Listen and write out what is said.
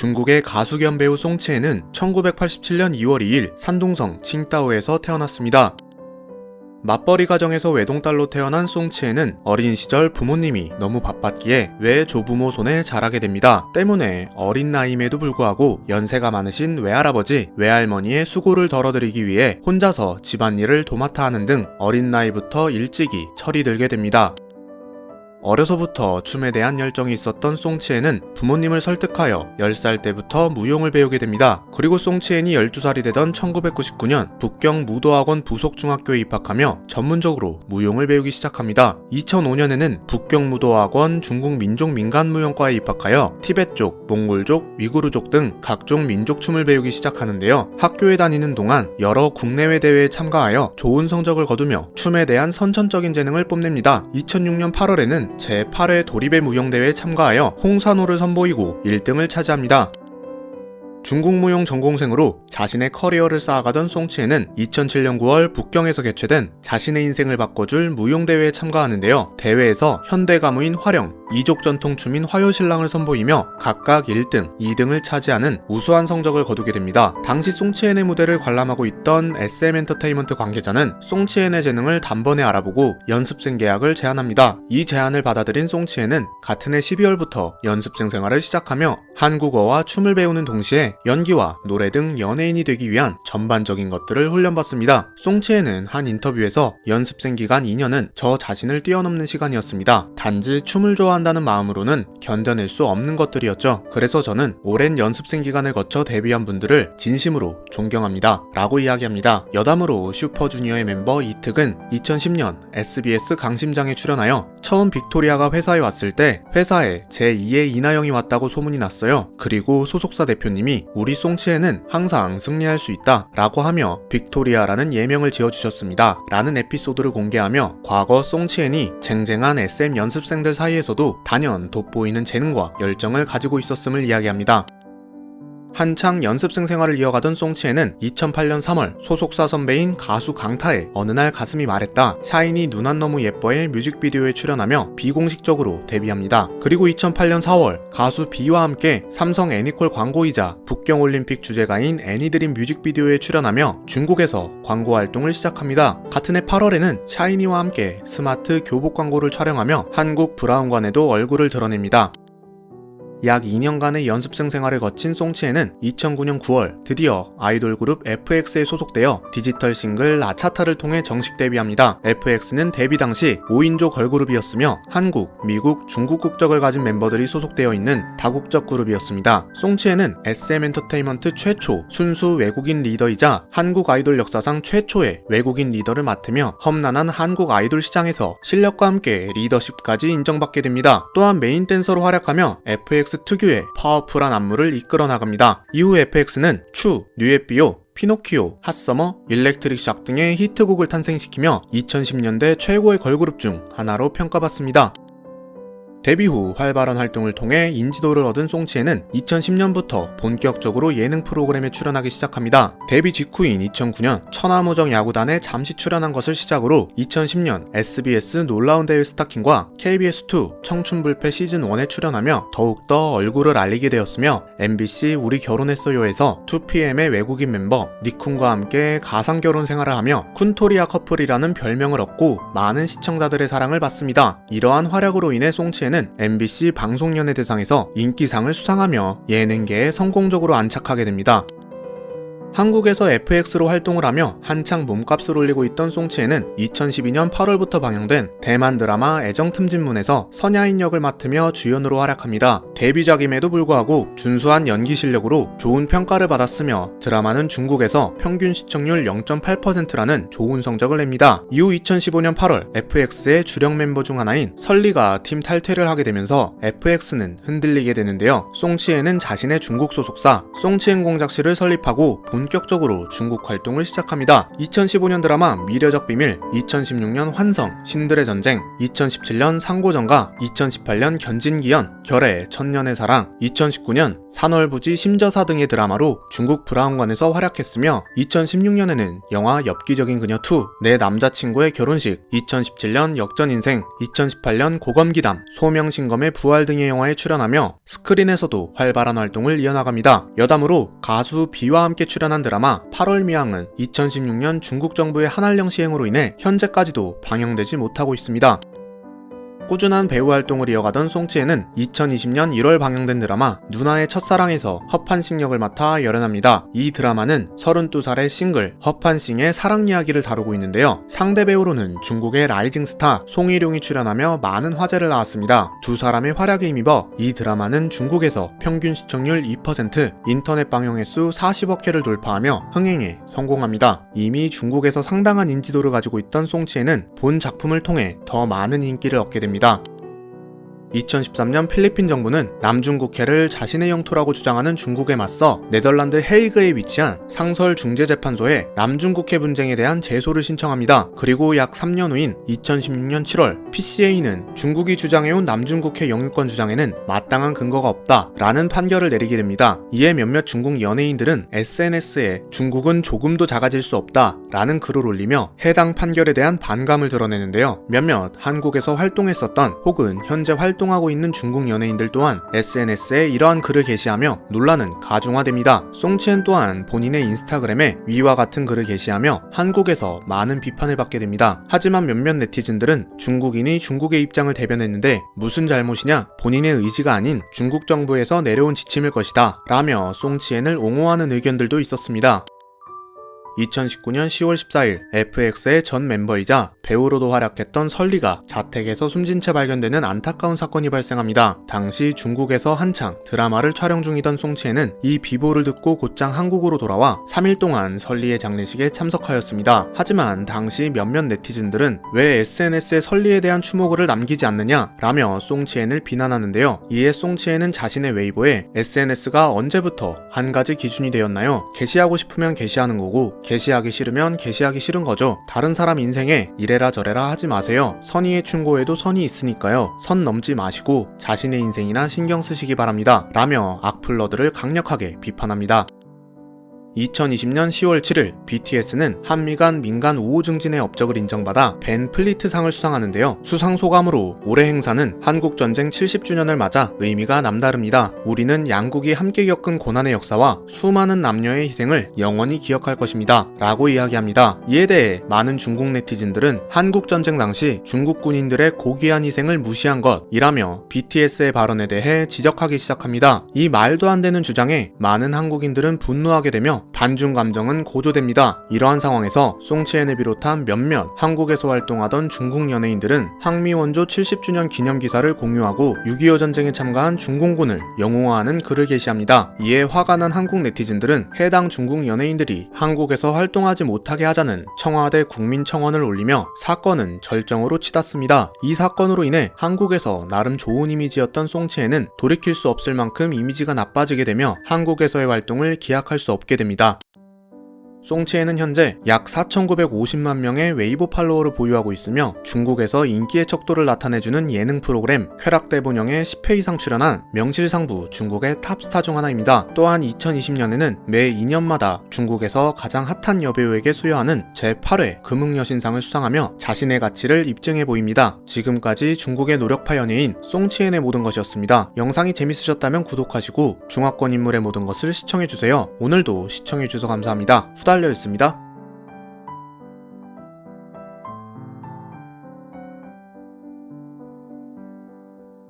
중국의 가수 겸 배우 송치엔은 1987년 2월 2일 산둥성 칭다오에서 태어났습니다. 맞벌이 가정에서 외동딸로 태어난 송치엔은 어린 시절 부모님이 너무 바빴기에 외조부모 손에 자라게 됩니다. 때문에 어린 나이임에도 불구하고 연세가 많으신 외할아버지, 외할머니의 수고를 덜어드리기 위해 혼자서 집안일을 도맡아 하는 등 어린 나이부터 일찍이 철이 들게 됩니다. 어려서부터 춤에 대한 열정이 있었던 송치엔은 부모님을 설득하여 10살 때부터 무용을 배우게 됩니다. 그리고 송치엔이 12살이 되던 1999년 북경 무도학원 부속중학교에 입학하며 전문적으로 무용을 배우기 시작합니다. 2005년에는 북경 무도학원 중국 민족민간무용과에 입학하여 티베트족, 몽골족, 위구르족 등 각종 민족춤을 배우기 시작하는데요. 학교에 다니는 동안 여러 국내외 대회에 참가하여 좋은 성적을 거두며 춤에 대한 선천적인 재능을 뽐냅니다. 2006년 8월에는 제8회 도리배 무용대회에 참가하여 홍산호를 선보이고 1등을 차지합니다. 중국 무용 전공생으로 자신의 커리어를 쌓아가던 송치엔은 2007년 9월 북경에서 개최된 자신의 인생을 바꿔줄 무용대회에 참가하는데요. 대회에서 현대 가무인 화령, 이족 전통 춤인 화요신랑을 선보이며 각각 1등, 2등을 차지하는 우수한 성적을 거두게 됩니다. 당시 송치엔의 무대를 관람하고 있던 SM엔터테인먼트 관계자는 송치엔의 재능을 단번에 알아보고 연습생 계약을 제안합니다. 이 제안을 받아들인 송치엔은 같은 해 12월부터 연습생 생활을 시작하며 한국어와 춤을 배우는 동시에 연기와 노래 등 연예인이 되기 위한 전반적인 것들을 훈련받습니다. 송치엔은 한 인터뷰에서 연습생 기간 2년은 저 자신을 뛰어넘는 시간이었습니다. 단지 춤을 좋아한다는 마음으로는 견뎌낼 수 없는 것들이었죠. 그래서 저는 오랜 연습생 기간을 거쳐 데뷔한 분들을 진심으로 존경합니다. 라고 이야기합니다. 여담으로 슈퍼주니어의 멤버 이특은 2010년 SBS 강심장에 출연하여 처음 빅토리아가 회사에 왔을 때 회사에 제2의 이나영이 왔다고 소문이 났어요. 그리고 소속사 대표님이 우리 송치엔은 항상 승리할 수 있다 라고 하며 빅토리아라는 예명을 지어주셨습니다. 라는 에피소드를 공개하며 과거 송치엔이 쟁쟁한 SM 연습생들 사이에서도 단연 돋보이는 재능과 열정을 가지고 있었음을 이야기합니다. 한창 연습생 생활을 이어가던 송치엔은 2008년 3월 소속사 선배인 가수 강타의 어느 날 가슴이 말했다 샤이니 누난 너무 예뻐의 뮤직비디오에 출연하며 비공식적으로 데뷔합니다. 그리고 2008년 4월 가수 비와 함께 삼성 애니콜 광고이자 북경올림픽 주제가인 애니드림 뮤직비디오에 출연하며 중국에서 광고 활동을 시작합니다. 같은 해 8월에는 샤이니와 함께 스마트 교복 광고를 촬영하며 한국 브라운관에도 얼굴을 드러냅니다. 약 2년간의 연습생 생활을 거친 송치엔은 2009년 9월 드디어 아이돌 그룹 FX에 소속되어 디지털 싱글 라차타를 통해 정식 데뷔합니다. FX는 데뷔 당시 5인조 걸그룹이었으며 한국, 미국, 중국 국적을 가진 멤버들이 소속되어 있는 다국적 그룹이었습니다. 송치엔은 SM엔터테인먼트 최초 순수 외국인 리더이자 한국 아이돌 역사상 최초의 외국인 리더를 맡으며 험난한 한국 아이돌 시장에서 실력과 함께 리더십까지 인정받게 됩니다. 또한 메인 댄서로 활약하며 FX 특유의 파워풀한 안무를 이끌어 나갑니다. 이후 FX는 추, 뉴에피오, 피노키오, 핫서머, 일렉트릭 샥 등의 히트곡을 탄생시키며 2010년대 최고의 걸그룹 중 하나로 평가받습니다. 데뷔 후 활발한 활동을 통해 인지도를 얻은 송치엔은 2010년부터 본격적으로 예능 프로그램에 출연하기 시작합니다. 데뷔 직후인 2009년 천하무적 야구단에 잠시 출연한 것을 시작으로 2010년 SBS 놀라운 대회 스타킹과 KBS2 청춘불패 시즌1에 출연하며 더욱더 얼굴을 알리게 되었으며 MBC 우리 결혼했어요에서 2PM의 외국인 멤버 니쿤과 함께 가상결혼 생활을 하며 쿤토리아 커플이라는 별명을 얻고 많은 시청자들의 사랑을 받습니다. 이러한 활약으로 인해 송치엔은 MBC 방송연예대상에서 인기상을 수상하며 예능계에 성공적으로 안착하게 됩니다. 한국에서 FX로 활동을 하며 한창 몸값을 올리고 있던 송치엔은 2012년 8월부터 방영된 대만 드라마 애정틈진문에서 선야인 역을 맡으며 주연으로 활약합니다. 데뷔작임에도 불구하고 준수한 연기 실력으로 좋은 평가를 받았으며 드라마는 중국에서 평균 시청률 0.8%라는 좋은 성적을 냅니다. 이후 2015년 8월 FX의 주력 멤버 중 하나인 설리가 팀 탈퇴를 하게 되면서 FX는 흔들리게 되는데요. 송치엔은 자신의 중국 소속사 송치엔 공작실을 설립하고 본격적으로 중국 활동을 시작합니다. 2015년 드라마 미려적 비밀, 2016년 환성, 신들의 전쟁, 2017년 상고정가, 2018년 견진기현, 결의, 천년의 사랑, 2019년 산월부지 심저사 등의 드라마로 중국 브라운관에서 활약했으며 2016년에는 영화 엽기적인 그녀 2, 내 남자친구의 결혼식, 2017년 역전인생, 2018년 고검기담, 소명신검의 부활 등의 영화에 출연하며 스크린에서도 활발한 활동을 이어나갑니다. 여담으로 가수 비와 함께 출연한 드라마 8월 미항은 2016년 중국 정부의 한한령 시행으로 인해 현재까지도 방영되지 못하고 있습니다. 꾸준한 배우 활동을 이어가던 송치엔은 2020년 1월 방영된 드라마 누나의 첫사랑에서 허판싱 역을 맡아 열연합니다. 이 드라마는 32살의 싱글 허판싱의 사랑 이야기를 다루고 있는데요. 상대 배우로는 중국의 라이징 스타 송이룡이 출연하며 많은 화제를 낳았습니다. 두 사람의 활약에 힘입어 이 드라마는 중국에서 평균 시청률 2%, 인터넷 방영 횟수 40억 회를 돌파하며 흥행에 성공합니다. 이미 중국에서 상당한 인지도를 가지고 있던 송치엔은 본 작품을 통해 더 많은 인기를 얻게 됩니다. 2013년 필리핀 정부는 남중국해를 자신의 영토라고 주장하는 중국에 맞서 네덜란드 헤이그에 위치한 상설중재재판소에 남중국해 분쟁에 대한 제소를 신청합니다. 그리고 약 3년 후인 2016년 7월 PCA는 중국이 주장해온 남중국해 영유권 주장에는 마땅한 근거가 없다라는 판결을 내리게 됩니다. 이에 몇몇 중국 연예인들은 SNS에 중국은 조금도 작아질 수 없다라는 글을 올리며 해당 판결에 대한 반감을 드러내는데요. 몇몇 한국에서 활동했었던 혹은 현재 활동하고 있는 중국 연예인들 또한 SNS에 이러한 글을 게시하며 논란은 가중화됩니다. 송치엔 또한 본인의 인스타그램에 위와 같은 글을 게시하며 한국에서 많은 비판을 받게 됩니다. 하지만 몇몇 네티즌들은 중국인이 중국의 입장을 대변했는데 무슨 잘못이냐, 본인의 의지가 아닌 중국 정부에서 내려온 지침일 것이다 라며 송치엔을 옹호하는 의견들도 있었습니다. 2019년 10월 14일 FX의 전 멤버이자 배우로도 활약했던 설리가 자택에서 숨진 채 발견되는 안타까운 사건이 발생합니다. 당시 중국에서 한창 드라마를 촬영 중이던 송치엔은 이 비보를 듣고 곧장 한국으로 돌아와 3일 동안 설리의 장례식에 참석하였습니다. 하지만 당시 몇몇 네티즌들은 왜 SNS에 설리에 대한 추모글을 남기지 않느냐 라며 송치엔을 비난하는데요. 이에 송치엔은 자신의 웨이보에 SNS가 언제부터 한 가지 기준이 되었나요? 게시하고 싶으면 게시하는 거고 게시하기 싫으면 게시하기 싫은 거죠. 다른 사람 인생에 이래라 저래라 하지 마세요. 선의의 충고에도 선이 있으니까요. 선 넘지 마시고 자신의 인생이나 신경 쓰시기 바랍니다. 라며 악플러들을 강력하게 비판합니다. 2020년 10월 7일 BTS는 한미 간 민간 우호 증진의 업적을 인정받아 벤 플리트상을 수상하는데요. 수상 소감으로 올해 행사는 한국전쟁 70주년을 맞아 의미가 남다릅니다. 우리는 양국이 함께 겪은 고난의 역사와 수많은 남녀의 희생을 영원히 기억할 것입니다. 라고 이야기합니다. 이에 대해 많은 중국 네티즌들은 한국전쟁 당시 중국 군인들의 고귀한 희생을 무시한 것이라며 BTS의 발언에 대해 지적하기 시작합니다. 이 말도 안 되는 주장에 많은 한국인들은 분노하게 되며 반중 감정은 고조됩니다. 이러한 상황에서 송치엔을 비롯한 몇몇 한국에서 활동하던 중국 연예인들은 항미원조 70주년 기념 기사를 공유하고 6.25 전쟁에 참가한 중공군을 영웅화하는 글을 게시합니다. 이에 화가 난 한국 네티즌들은 해당 중국 연예인들이 한국에서 활동하지 못하게 하자는 청와대 국민청원을 올리며 사건은 절정으로 치닫습니다. 이 사건으로 인해 한국에서 나름 좋은 이미지였던 송치엔은 돌이킬 수 없을 만큼 이미지가 나빠지게 되며 한국에서의 활동을 기약할 수 없게 됩니다. 송치엔은 현재 약 4,950만 명의 웨이보 팔로워를 보유하고 있으며 중국에서 인기의 척도를 나타내주는 예능 프로그램 쾌락대본영에 10회 이상 출연한 명실상부 중국의 탑스타 중 하나입니다. 또한 2020년에는 매 2년마다 중국에서 가장 핫한 여배우에게 수여하는 제8회 금흥여신상을 수상하며 자신의 가치를 입증해 보입니다. 지금까지 중국의 노력파 연예인 송치엔의 모든 것이었습니다. 영상이 재밌으셨다면 구독하시고 중화권 인물의 모든 것을 시청해주세요. 오늘도 시청해주셔서 감사합니다. 후달려였습니다.